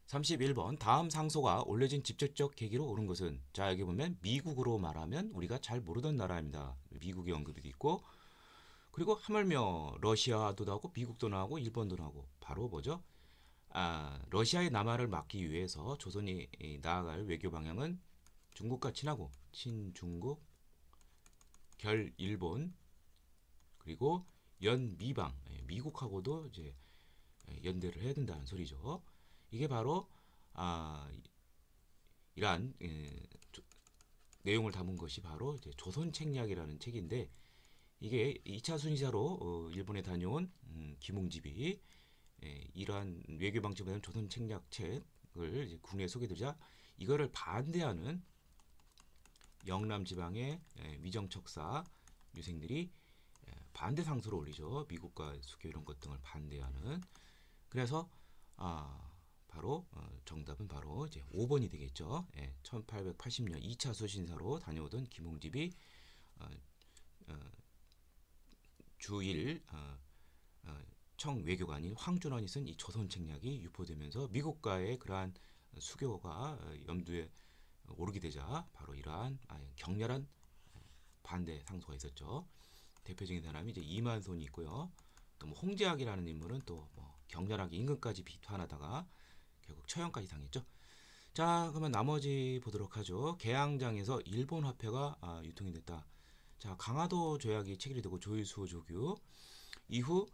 31번 다음 상소가 올려진 직접적 계기로 오른 것은 자 여기 보면 미국으로 말하면 우리가 잘 모르던 나라입니다. 미국이 언급이 돼 있고 그리고 하물며 러시아도 나오고 미국도 나오고 일본도 나오고 바로 뭐죠? 러시아의 남하를 막기 위해서 조선이 나아갈 외교 방향은 중국과 친하고 친중국, 결일본 그리고 연미방 미국하고도 이제 연대를 해야 된다는 소리죠. 이게 바로 아, 이러한 내용을 담은 것이 바로 이제 조선책략이라는 책인데 이게 2차 순시자로 일본에 다녀온 김웅집이 이러한 외교 방침에 대한 조선책략책을 이제 국내에 소개되자 이거를 반대하는 영남 지방의 위정척사 유생들이 반대 상소를 올리죠. 미국과 수교 이런 것 등을 반대하는. 그래서 바로 정답은 바로 이제 5번이 되겠죠. 1880년 2차 수신사로 다녀오던 김홍집이 어, 어, 주일 청외교관인 황준원이 쓴 이 조선책략이 유포되면서 미국과의 그러한 수교가 염두에 오르게 되자 바로 이러한 격렬한 반대 상소가 있었죠. 대표적인 사람이 이제 이만손이 있고요. 또 뭐 홍제학이라는 인물은 또뭐 격렬하게 임금까지 비판하다가 결국 처형까지 당했죠. 자, 그러면 나머지 보도록 하죠. 개항장에서 일본 화폐가 유통이 됐다. 자, 강화도 조약이 체결이 되고 조일수호 조교 이후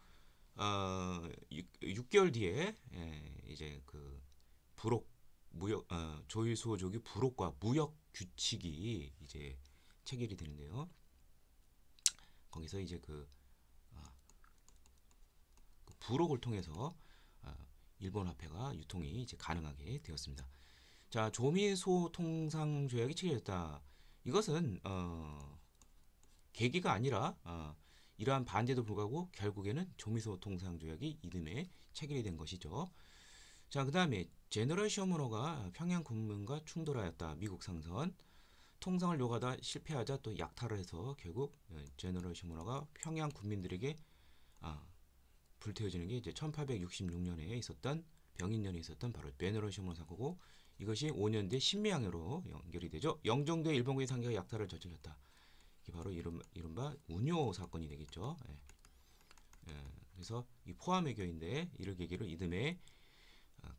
6개월 뒤에 이제 그 부록 무역 조일수호 조교 부록과 무역 규칙이 이제 체결이 되는데요. 거기서 이제 그 부록을 통해서 일본 화폐가 유통이 이제 가능하게 되었습니다. 자, 조미소 통상 조약이 체결됐다. 이것은 계기가 아니라 이러한 반대도 불구하고 결국에는 조미소 통상 조약이 이듬해 체결이 된 것이죠. 자, 그다음에 제너럴 셔머너가 평양 군민과 충돌하였다. 미국 상선 통상을 요구하다 실패하자 또 약탈을 해서 결국 제너럴 셔머너가 평양 군민들에게 불태워지는 게 이제 1866년에 있었던 병인년에 있었던 바로 제너럴 셔머너 사고고 이것이 5년 뒤 신미항해로 연결이 되죠. 영종도의 일본군의 상계가 약탈을 저질렀다. 이게 바로 이른바 운요 사건이 되겠죠. 그래서 이 포함외교인데 이를 계기로 이듬해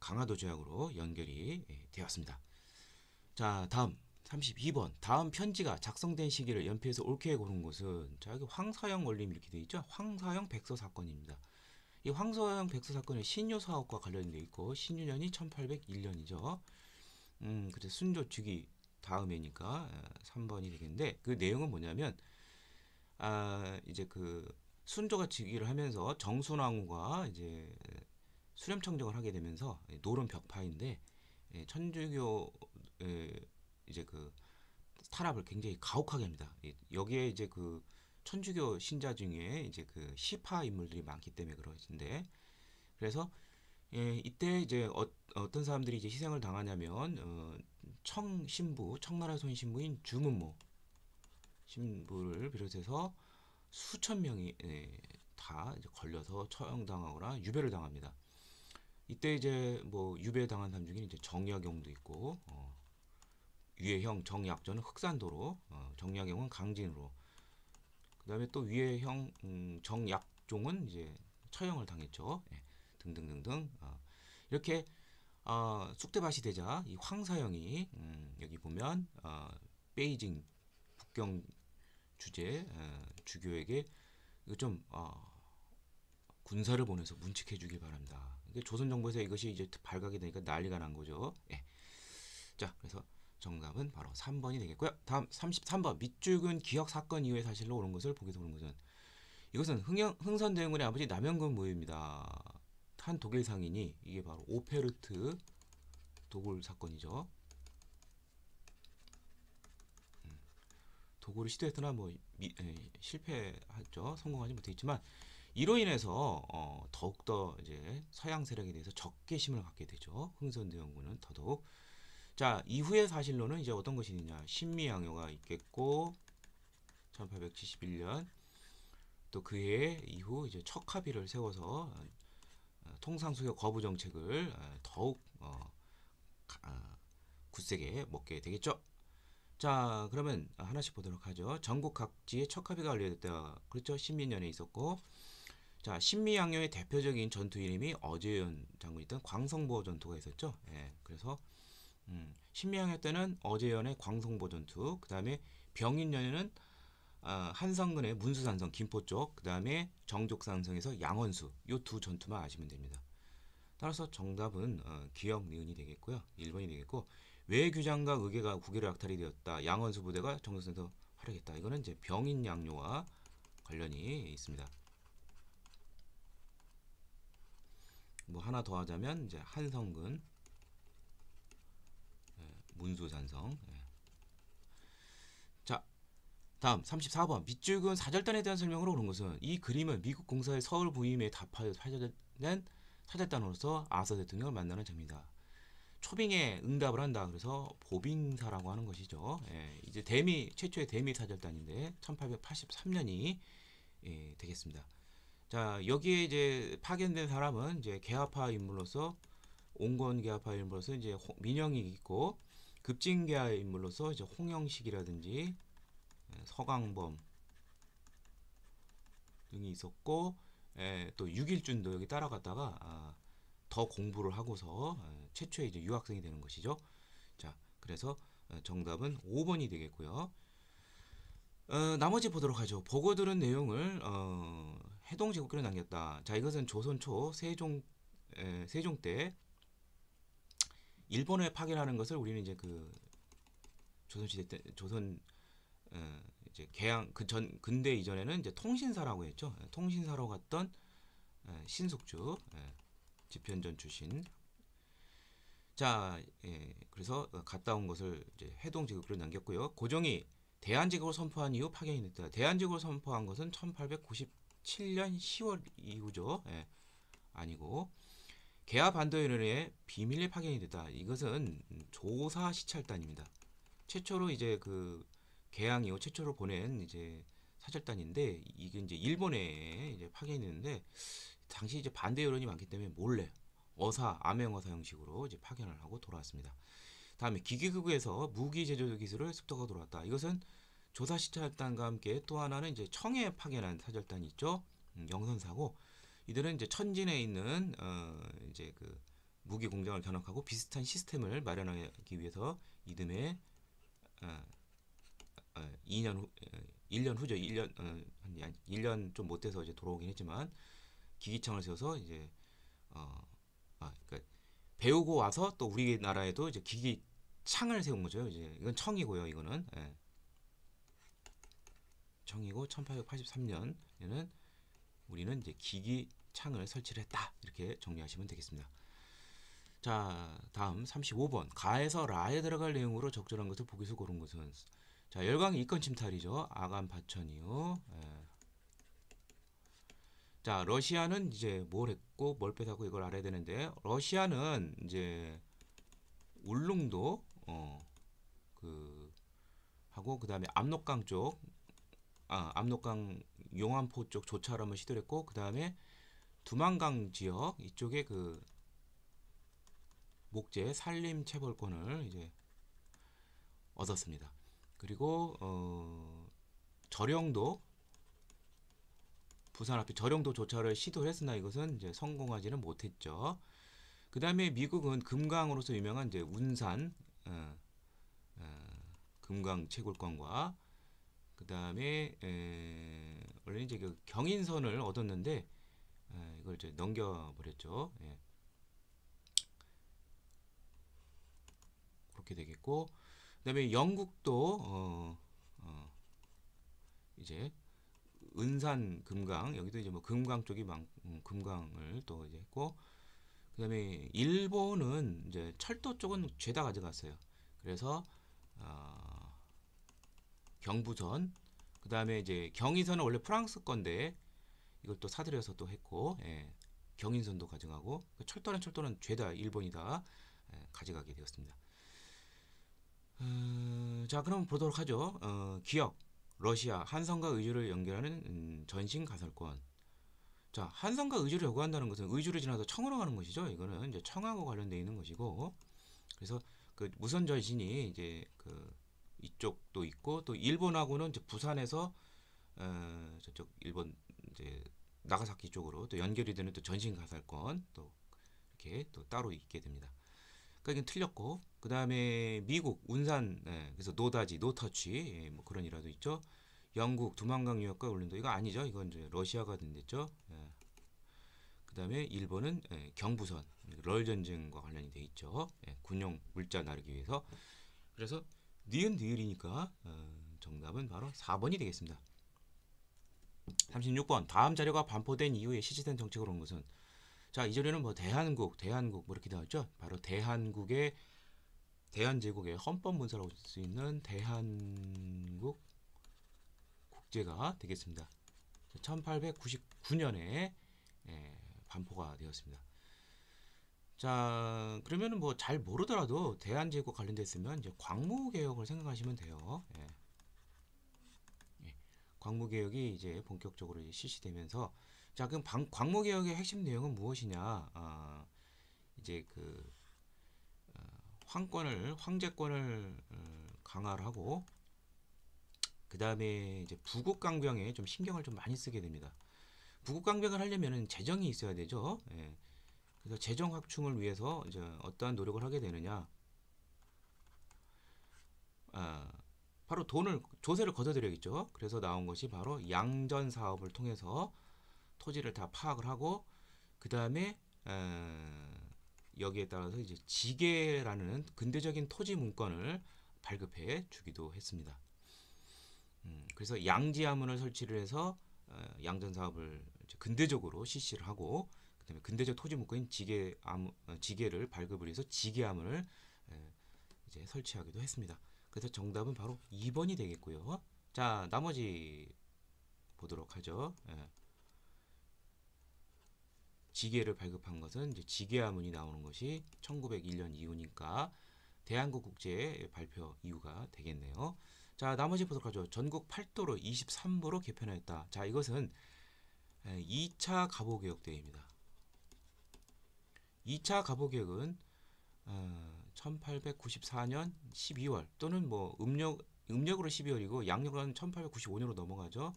강화도 조약으로 연결이 되었습니다. 자, 다음 32번. 다음 편지가 작성된 시기를 연필에서 옳게 고른 것은 자, 여기 황사영 원림 이렇게 되어 있죠. 황사영 백서 사건입니다. 이 황사영 백서 사건은 신유 사업과 관련되어 있고 신유년이 1801년이죠. 그래서 순조 주기 다음에니까 3번이 되겠는데 그 내용은 뭐냐면 이제 그 순조가 즉위를 하면서 정순왕후가 이제 수렴청정을 하게 되면서 노론 벽파인데 천주교 이제 그 탄압을 굉장히 가혹하게 합니다. 여기에 이제 그 천주교 신자 중에 이제 그 시파 인물들이 많기 때문에 그러신데 그래서 이때 이제 어떤 사람들이 이제 희생을 당하냐면 청 신부 청나라 손 신부인 주문모 신부를 비롯해서 수천 명이 다 이제 걸려서 처형당하거나 유배를 당합니다. 이때 이제 뭐 유배 당한 사람 중에 이제 정약용도 있고 유해형 정약전은 흑산도로 정약용은 강진으로 그다음에 또 유해형 정약종은 이제 처형을 당했죠. 등등등등 이렇게 쑥대밭이 되자 이 황사영이 여기 보면 베이징 국경 주재 주교에게 이거 좀 군사를 보내서 문책해 주길 바랍니다. 조선 정부에서 이것이 이제 발각이 되니까 난리가 난 거죠. 자, 그래서 정답은 바로 3번이 되겠고요. 다음 33번 밑줄근 기억 사건 이후의 사실로 옳은 것을 보기에서 옳은 것은 이것은 흥선대원군의 아버지 남영근 무예입니다. 한 독일 상인이 이게 바로 오페르트 도굴 사건이죠. 도굴을 시도했으나 뭐 실패했죠. 성공하지 못했지만 이로 인해서 더욱더 이제 서양 세력에 대해서 적개심을 갖게 되죠. 흥선대원군은 더더욱 자 이후의 사실로는 이제 어떤 것이 있느냐 신미양요가 있겠고 1871년 또 그해 이후 이제 척합의를 세워서 통상수교 거부 정책을 더욱 굳세게 먹게 되겠죠. 자, 그러면 하나씩 보도록 하죠. 전국 각지에 척화비가 알려졌다. 그렇죠. 신민년에 있었고, 자, 신미양요의 대표적인 전투 이름이 어제연 장군이 있던 광성보 전투가 있었죠. 예, 그래서 신미양요 때는 어제연의 광성보 전투, 그 다음에 병인년에는 한성근의 문수산성 김포 쪽, 그 다음에 정족산성에서 양원수, 요 두 전투만 아시면 됩니다. 따라서 정답은 기역 니은이 되겠고요. 1번이 되겠고, 외규장과 의계가 국외로 약탈이 되었다. 양원수 부대가 정족산에서 활약했다. 이거는 이제 병인양요와 관련이 있습니다. 뭐 하나 더 하자면 이제 한성근, 문수산성. 자, 다음 34번 밑줄근 사절단에 대한 설명으로 오는 것은 이 그림은 미국 공사의 서울 부임에 답하여 사절된 사절단으로서 아서 대통령을 만나는 장면이다. 초빙에 응답을 한다. 그래서 보빙사라고 하는 것이죠. 예, 이제 대미 최초의 대미 사절단인데 1883년이 되겠습니다. 자, 여기에 이제 파견된 사람은 이제 개화파 인물로서 온건 개화파 인물로서 이제 민영이 있고, 급진계화 인물로서 이제 홍영식이라든지 서강범 등이 있었고, 또 육일준도 여기 따라갔다가 더 공부를 하고서 최초의 이제 유학생이 되는 것이죠. 자, 그래서 정답은 5번이 되겠고요. 나머지 보도록 하죠. 보고 들은 내용을 해동 제국기로 남겼다. 자, 이것은 조선 초 세종 때 일본에 파견하는 것을 우리는 이제 그 조선 시대 때 이제 개항 근대 이전에는 이제 통신사라고 했죠. 통신사로 갔던 신숙주 집현전 출신. 자, 그래서 갔다 온 것을 이제 해동 제국기로 남겼고요. 고종이 대한제국을 선포한 이후 파견이 됐다. 대한제국을 선포한 것은 1897년 10월 이후죠. 아니고 개화 반도연의 비밀리 파견이 됐다. 이것은 조사 시찰단입니다. 최초로 이제 그 개항 이후 최초로 보낸 이제 사절단인데, 이게 이제 일본에 이제 파견이 됐는데 당시 이제 반대 여론이 많기 때문에 몰래 암행어사 형식으로 이제 파견을 하고 돌아왔습니다. 다음에 기계국에서 무기 제조 기술을 습득하고 돌아왔다. 이것은 조사 시찰단과 함께 또 하나는 이제 청에 파견한 사절단이 있죠. 영선사고, 이들은 이제 천진에 있는 이제 그 무기 공장을 견학하고 비슷한 시스템을 마련하기 위해서 이듬해 1년 후죠. 1년 좀 못 돼서 이제 돌아오긴 했지만 기기청을 세워서 이제 그러니까 배우고 와서 또 우리나라에도 이제 기기창을 세운 거죠. 이제 이건 청이고요. 이거는 청이고 1883년에는 우리는 이제 기기창을 설치를 했다. 이렇게 정리하시면 되겠습니다. 자, 다음 35번. 가에서 라에 들어갈 내용으로 적절한 것을 보기서 고른 것은, 자, 열강의 이권 침탈이죠. 아간 파천이요. 자, 러시아는 이제 뭘 했고 뭘 뺏었고 이걸 알아야 되는데, 러시아는 이제 울릉도 그 하고, 그 다음에 압록강 쪽, 압록강 용안포 쪽 조차를 한번 시도를 했고, 그 다음에 두만강 지역 이쪽에 그 목재 산림 채벌권을 이제 얻었습니다. 그리고 저령도, 부산 앞에 저령도 조차를 시도를 했으나 이것은 이제 성공하지는 못했죠. 그 다음에 미국은 금강으로서 유명한 이제 운산 금강 채굴권과, 그 다음에 원래 이제 그 경인선을 얻었는데 이걸 이제 넘겨버렸죠. 그렇게 되겠고, 그 다음에 영국도 이제 은산 금강, 여기도 이제 뭐 금강 쪽이 금강을 또 이제 했고, 그 다음에 일본은 이제 철도 쪽은 죄다 가져갔어요. 그래서 경부선, 그 다음에 이제 경의선은 원래 프랑스 건데 이걸 또 사들여서 또 했고, 경인선도 가져가고, 철도는 죄다 일본이 다 가져가게 되었습니다. 자, 그럼 보도록 하죠. 기역, 러시아, 한성과 의주를 연결하는 전신 가설권. 자, 한성과 의주를 요구한다는 것은 의주를 지나서 청으로 가는 것이죠. 이거는 이제 청하고 관련되어 있는 것이고, 그래서 그 무선 전신이 이제 그 이쪽도 있고 또 일본하고는 이제 부산에서 저쪽 일본 이제 나가사키 쪽으로 또 연결이 되는 또 전신 가살권 또 이렇게 또 따로 있게 됩니다. 그러니까 이건 틀렸고 그 다음에 미국 운산 그래서 노다지 노터치 뭐 그런 일화도 있죠. 영국 두만강 유역과 울릉도 이거 아니죠. 이건 이제 러시아가 된댔죠. 그 다음에 일본은 경부선 럴 전쟁과 관련이 돼 있죠. 군용 물자 나르기 위해서. 그래서 니은 니을이니까 정답은 바로 4번이 되겠습니다. 36번 다음 자료가 반포된 이후에 실시된 정책으로 온 것은 자, 이 자료는 뭐 대한국 뭐 이렇게 나왔죠. 바로 대한제국의 헌법 문서라고 볼 수 있는 대한국 국제가 되겠습니다. 1899년에 반포가 되었습니다. 자, 그러면은 뭐 잘 모르더라도 대한제국 관련됐으면 이제 광무개혁을 생각하시면 돼요. 광무개혁이 이제 본격적으로 이제 실시되면서 자, 그럼 광무개혁의 핵심 내용은 무엇이냐? 이제 그 황제권을 강화를 하고 그 다음에 이제 부국강병에 좀 신경을 좀 많이 쓰게 됩니다. 부국강병을 하려면은 재정이 있어야 되죠. 그래서 재정 확충을 위해서 이제 어떠한 노력을 하게 되느냐? 바로 조세를 걷어들여야겠죠. 그래서 나온 것이 바로 양전 사업을 통해서 토지를 다 파악을 하고 그 다음에 여기에 따라서 이제 지계라는 근대적인 토지 문건을 발급해 주기도 했습니다. 그래서 양지하문을 설치를 해서 양전 사업을 근대적으로 실시를 하고 그다음에 근대적 토지 문건인 지계를 발급을 해서 지계하문을 이제 설치하기도 했습니다. 그래서 정답은 바로 2번이 되겠고요. 자, 나머지 보도록 하죠. 지계를 발급한 것은 이제 지계하문이 나오는 것이 1901년 이후니까 대한국 국제 발표 이유가 되겠네요. 자, 나머지 보도록 하죠. 전국 8도로 23부로 개편하였다. 자, 이것은 2차 가보개혁대회입니다. 2차 가보개혁은 1894년 12월 또는 뭐 음력으로 12월이고 양력으로는 1895년으로 넘어가죠.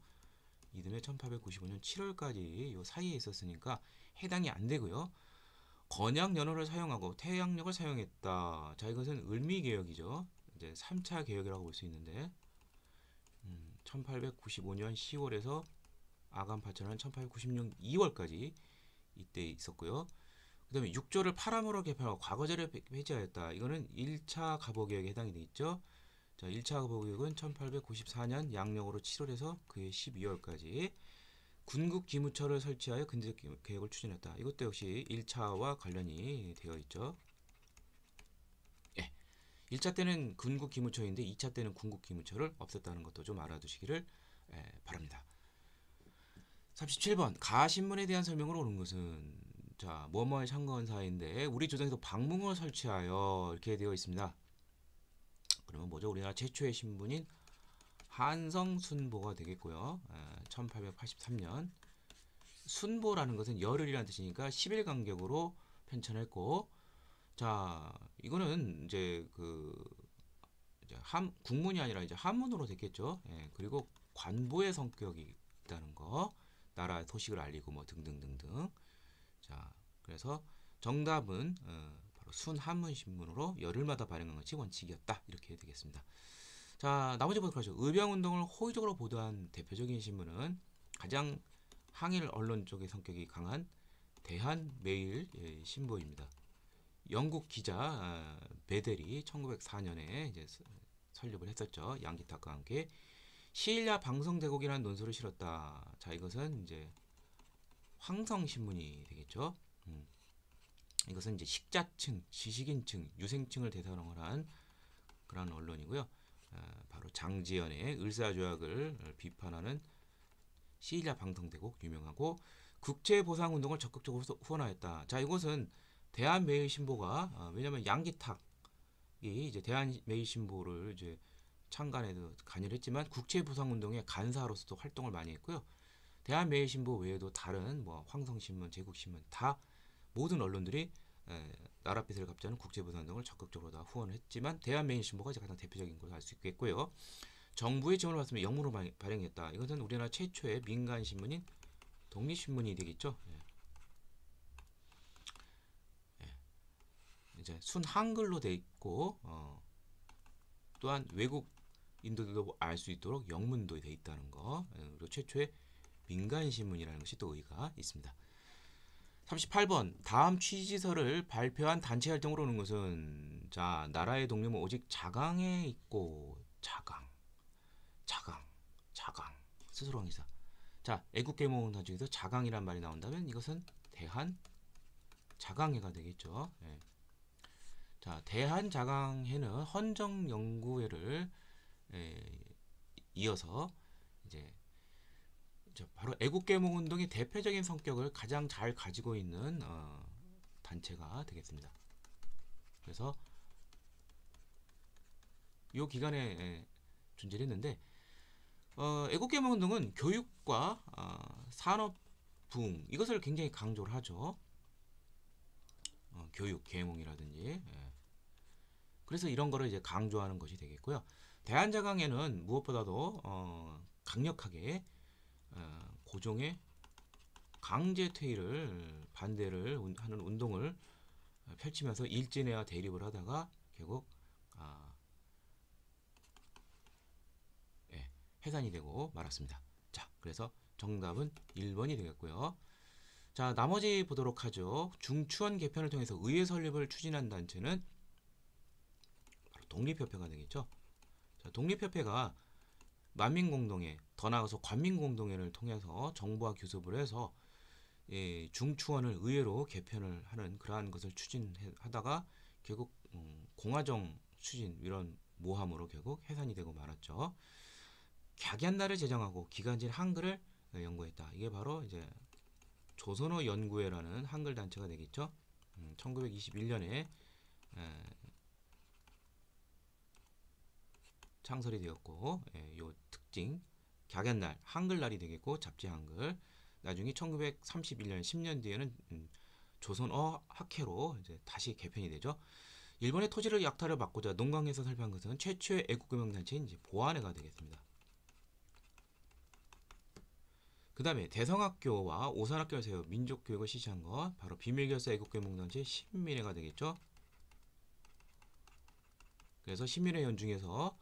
이듬해 1895년 7월까지 요 사이에 있었으니까 해당이 안 되고요. 건양 연호를 사용하고 태양력을 사용했다. 자, 이것은 을미개혁이죠. 이제 3차 개혁이라고 볼 수 있는데 1895년 10월에서 아간 파천은 1896년 2월까지 이때 있었고요. 그 다음에 6조를 파람으로 개편하고 과거제를 폐지하였다. 이거는 1차 가보개혁에 해당이 돼 있죠. 자, 1차 가보개혁은 1894년 양력으로 7월에서 그해 12월까지 군국 기무처를 설치하여 근대적 개혁을 추진했다. 이것도 역시 1차와 관련이 되어 있죠. 1차 때는 군국 기무처인데 2차 때는 군국 기무처를 없앴다는 것도 좀 알아두시기를 바랍니다. 37번 가신문에 대한 설명을 옳은 것은 자, 뭐뭐의 창건사인데 우리 조정에서 방문을 설치하여 이렇게 되어 있습니다. 그러면 뭐죠? 우리나라 최초의 신분인 한성순보가 되겠고요. 1883년 순보라는 것은 열흘이라는 뜻이니까 10일 간격으로 편찬했고 자, 이거는 이제 국문이 아니라 이제 한문으로 됐겠죠. 그리고 관보의 성격이 있다는 거, 나라 소식을 알리고 뭐 등등등등. 자, 그래서 정답은 바로 순한문 신문으로 열흘마다 발행한 것이 원칙이었다. 이렇게 되겠습니다. 자, 나머지 보도록 하죠. 의병운동을 호의적으로 보도한 대표적인 신문은 가장 항일 언론 쪽의 성격이 강한 대한매일 신보입니다. 영국 기자 베델이 1904년에 이제 설립을 했었죠. 양기탁과 함께 시일야 방송대국이라는 논술을 실었다. 자, 이것은 이제 황성신문이 되겠죠. 이것은 이제 식자층, 지식인층, 유생층을 대상으로 한 그런 언론이고요. 바로 장지연의 을사조약을 비판하는 시일야 방송대국 유명하고 국제보상운동을 적극적으로 후원하였다. 자, 이것은 대한매일신보가 왜냐하면 양기탁이 이제 대한매일신보를 이제 창간에도 관여를 했지만 국제보상운동의 간사로서도 활동을 많이 했고요. 대한매일신보 외에도 다른 뭐 황성신문, 제국신문 다 모든 언론들이 나랏빛을 갚자는 국제부산 등을 적극적으로 다 후원을 했지만 대한매일신보가 이제 가장 대표적인 걸로 알 수 있겠고요. 정부의 지원을 받으면 영문으로 발행했다. 이것은 우리나라 최초의 민간 신문인 독립신문이 되겠죠. 이제 순 한글로 돼 있고 또한 외국인들도 알 수 있도록 영문도 돼 있다는 거. 그리고 최초의 민간 신문이라는 것이 또 의의가 있습니다. 38번 다음 취지서를 발표한 단체 활동으로 오는 것은 자 나라의 독립은 오직 자강에 있고 자강 스스로 항의사. 자 애국계몽운동 중에서 자강이란 말이 나온다면 이것은 대한 자강회가 되겠죠. 자 대한 자강회는 헌정연구회를 이어서 이제 바로 애국계몽운동의 대표적인 성격을 가장 잘 가지고 있는 단체가 되겠습니다. 그래서 이 기간에 존재를 했는데 애국계몽운동은 교육과 산업 부흥 이것을 굉장히 강조를 하죠. 교육, 계몽이라든지 그래서 이런 거를 이제 강조하는 것이 되겠고요. 대한자강에는 무엇보다도 강력하게 고종의 강제 퇴위를 반대를 하는 운동을 펼치면서 일진회와 대립을 하다가 결국 해산이 되고 말았습니다. 자, 그래서 정답은 1번이 되겠고요. 자, 나머지 보도록 하죠. 중추원 개편을 통해서 의회 설립을 추진한 단체는 바로 독립협회가 되겠죠. 자, 독립협회가 만민공동회, 더 나아가서 관민공동회를 통해서 정부와 교섭을 해서 중추원을 의회로 개편을 하는 그러한 것을 추진하다가 결국 공화정 추진 이런 모함으로 결국 해산이 되고 말았죠. 갸견날을 제정하고 기간제 한글을 연구했다. 이게 바로 이제 조선어 연구회라는 한글 단체가 되겠죠. 1921년에 창설이 되었고, 요 특징 갸견날 한글날이 되겠고 잡지 한글. 나중에 1931년 10년 뒤에는 조선어 학회로 이제 다시 개편이 되죠. 일본의 토지를 약탈을 막고자 농강에서 설립한 것은 최초의 애국금융단체인 이제 보안회가 되겠습니다. 그 다음에 대성학교와 오산학교를 세워 민족교육을 실시한 것 바로 비밀결사 애국계몽단체 신민회가 되겠죠. 그래서 신민회 연중에서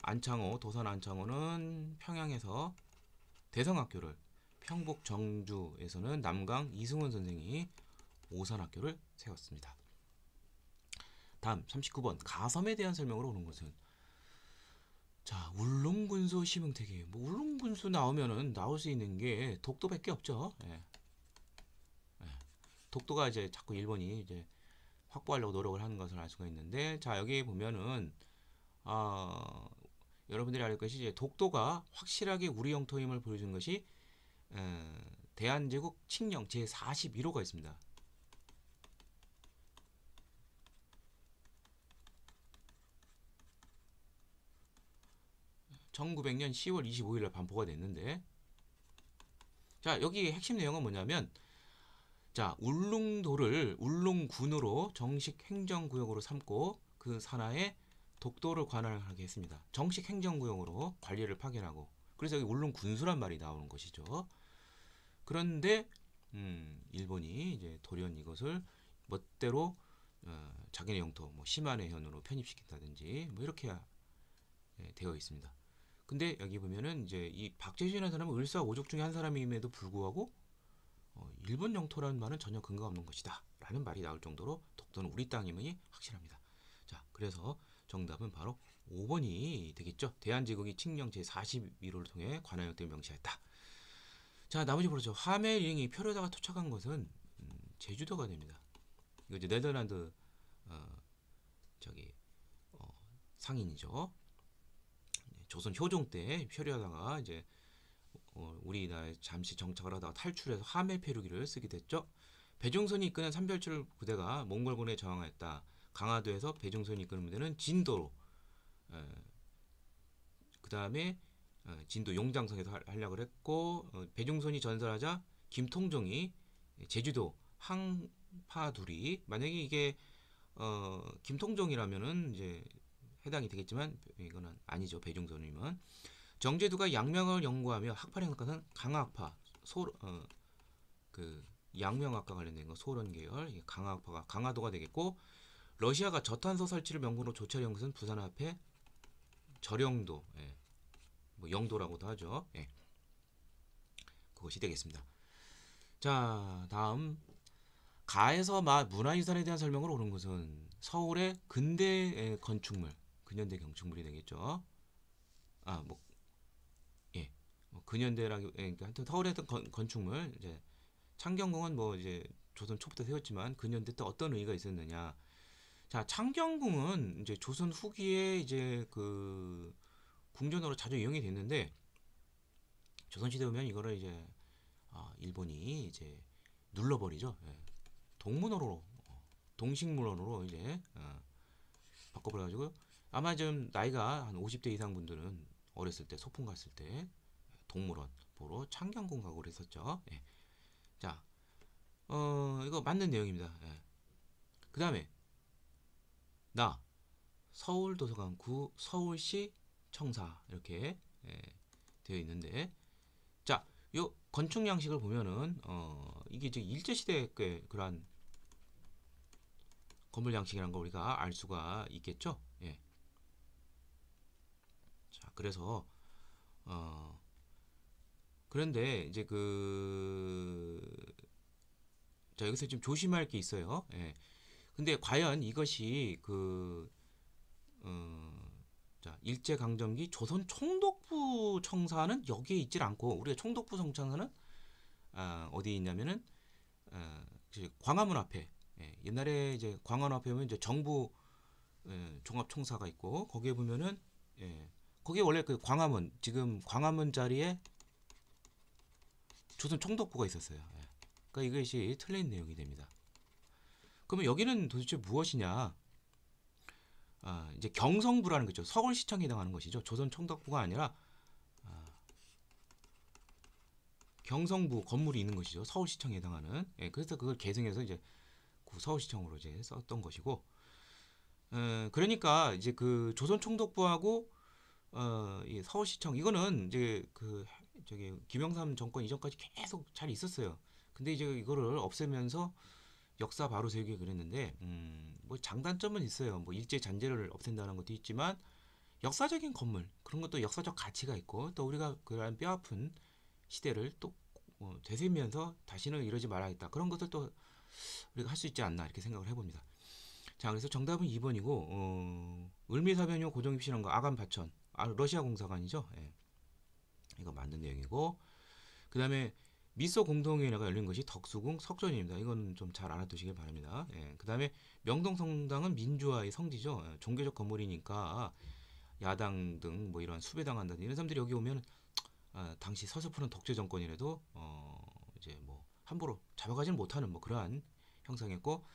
안창호 도산 안창호는 평양에서 대성학교를 평북 정주에서는 남강 이승훈 선생이 오산학교를 세웠습니다. 다음 39번 가섬에 대한 설명으로 오는 것은 자 울릉군수 심흥택이 뭐 울릉군수 나오면은 나올 수 있는 게 독도밖에 없죠. 독도가 이제 자꾸 일본이 이제 확보하려고 노력을 하는 것을 알 수가 있는데 자 여기 보면은 여러분들이 알 것이 이제 독도가 확실하게 우리 영토임을 보여주는 것이 대한제국 칙령 제 41호가 있습니다. (1900년 10월 25일에) 반포가 됐는데 자 여기 핵심 내용은 뭐냐면 자 울릉도를 울릉군으로 정식 행정구역으로 삼고 그 산하에 독도를 관할하게 했습니다. 정식 행정구역으로 관리를 파견하고 그래서 여기 울릉군수란 말이 나오는 것이죠. 그런데 일본이 이제 돌연 이것을 멋대로 자기네 영토 뭐 시마네현으로 편입시킨다든지 뭐 이렇게 되어 있습니다. 근데 여기 보면은 이제 이 박재준이라는 사람은 을사오족 중에 한 사람임에도 불구하고 일본 영토라는 말은 전혀 근거가 없는 것이다 라는 말이 나올 정도로 독도는 우리 땅임이 확실합니다. 자 그래서 정답은 바로 5번이 되겠죠. 대한제국이 칙령 제41호를 통해 관할역대를 명시했다. 자 나머지 보죠. 하멜링이 표류다가 도착한 것은 제주도가 됩니다. 이거 이제 네덜란드 상인이죠. 조선 효종 때 표류하다가 이제 우리나라에 잠시 정착을 하다가 탈출해서 하멜 표류기를 쓰게 됐죠. 배종선이 이끄는 삼별출 부대가 몽골군에 저항하였다. 강화도에서 배종선이 이끄는 부대는 진도로 그 다음에 진도 용장성에서 활약을 했고 배종선이 전설하자 김통종이 제주도 파두리. 만약에 이게 김통정이라면은 이제 해당이 되겠지만 이거는 아니죠. 배중선님은 정제두가 양명을 연구하며 학파력과는 강학파 그 양명학과 관련된 거 소련 계열 강학파가 강화도가 되겠고 러시아가 저탄소 설치를 명분으로 조치하려는 것은 부산 앞에 저령도 뭐 영도라고도 하죠. 그것이 되겠습니다. 자 다음 가에서 문화유산에 대한 설명을 오른 것은 서울의 근대 건축물 근현대 건축물이 되겠죠. 뭐 근현대라기 그러니까 하여튼 서울의 건축물 이제 창경궁은 뭐 이제 조선 초부터 세웠지만 근현대 때 어떤 의의가 있었느냐. 자 창경궁은 이제 조선 후기에 이제 그 궁전으로 자주 이용이 됐는데 조선시대 오면 이거를 이제 일본이 이제 눌러버리죠. 동문으로 동식물원으로 이제 바꿔버려가지고 아마 좀 나이가 한 50대 이상 분들은 어렸을 때 소풍 갔을 때 동물원 보러 창경궁 가고 그랬었죠. 자, 이거 맞는 내용입니다. 그 다음에 나 서울도서관구 서울시 청사 이렇게 되어 있는데 자, 요 건축 양식을 보면은 이게 이제 일제 시대의 그러한 건물 양식이라는 거 우리가 알 수가 있겠죠. 자, 그래서 그런데 이제 자, 여기서 좀 조심할 게 있어요. 근데 과연 이것이 자, 일제강점기 조선 총독부 청사는 여기에 있질 않고 우리가 총독부 청사는 어디에 있냐면은 광화문 앞에 옛날에 이제 광화문 앞에 보면 이제 정부 종합청사가 있고 거기에 보면은 거기에 원래 그 광화문 지금 광화문 자리에 조선 총독부가 있었어요. 그러니까 이것이 틀린 내용이 됩니다. 그러면 여기는 도대체 무엇이냐? 이제 경성부라는 거죠. 서울시청에 해당하는 것이죠. 조선 총독부가 아니라 경성부 건물이 있는 것이죠. 서울시청에 해당하는. 그래서 그걸 계승해서 이제 서울시청으로 이제 썼던 것이고. 그러니까 이제 그 조선 총독부하고 이 서울시청 이거는 이제 저기 김영삼 정권 이전까지 계속 잘 있었어요. 근데 이제 이거를 없애면서 역사 바로 세우기 그랬는데 뭐 장단점은 있어요. 뭐 일제 잔재를 없앤다는 것도 있지만 역사적인 건물 그런 것도 역사적 가치가 있고 또 우리가 그런 뼈아픈 시대를 또 되새면서 다시는 이러지 말아야겠다 그런 것들 또 우리가 할 수 있지 않나 이렇게 생각을 해봅니다. 자 그래서 정답은 2번이고 을미사변용 고정입시론과 아간 파천 러시아 공사관이죠. 이거 맞는 내용이고 그 다음에 미소 공동회의가 열린 것이 덕수궁 석전입니다. 이건 좀 잘 알아두시길 바랍니다. 그 다음에 명동성당은 민주화의 성지죠. 종교적 건물이니까 야당 등 뭐 이런 수배당한다는 이런 사람들이 여기 오면 당시 서서푸른 독재 정권이라도 이제 뭐 함부로 잡아가지는 못하는 뭐 그러한 형상이었고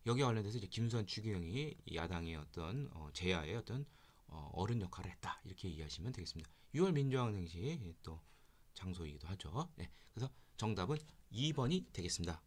여기와 관련돼서 이제 김수환 추기경이 야당의 어떤 제야의 어떤 어른 역할을 했다 이렇게 이해하시면 되겠습니다. 6월 민주화운 행시 또 장소이기도 하죠. 그래서 정답은 2번이 되겠습니다.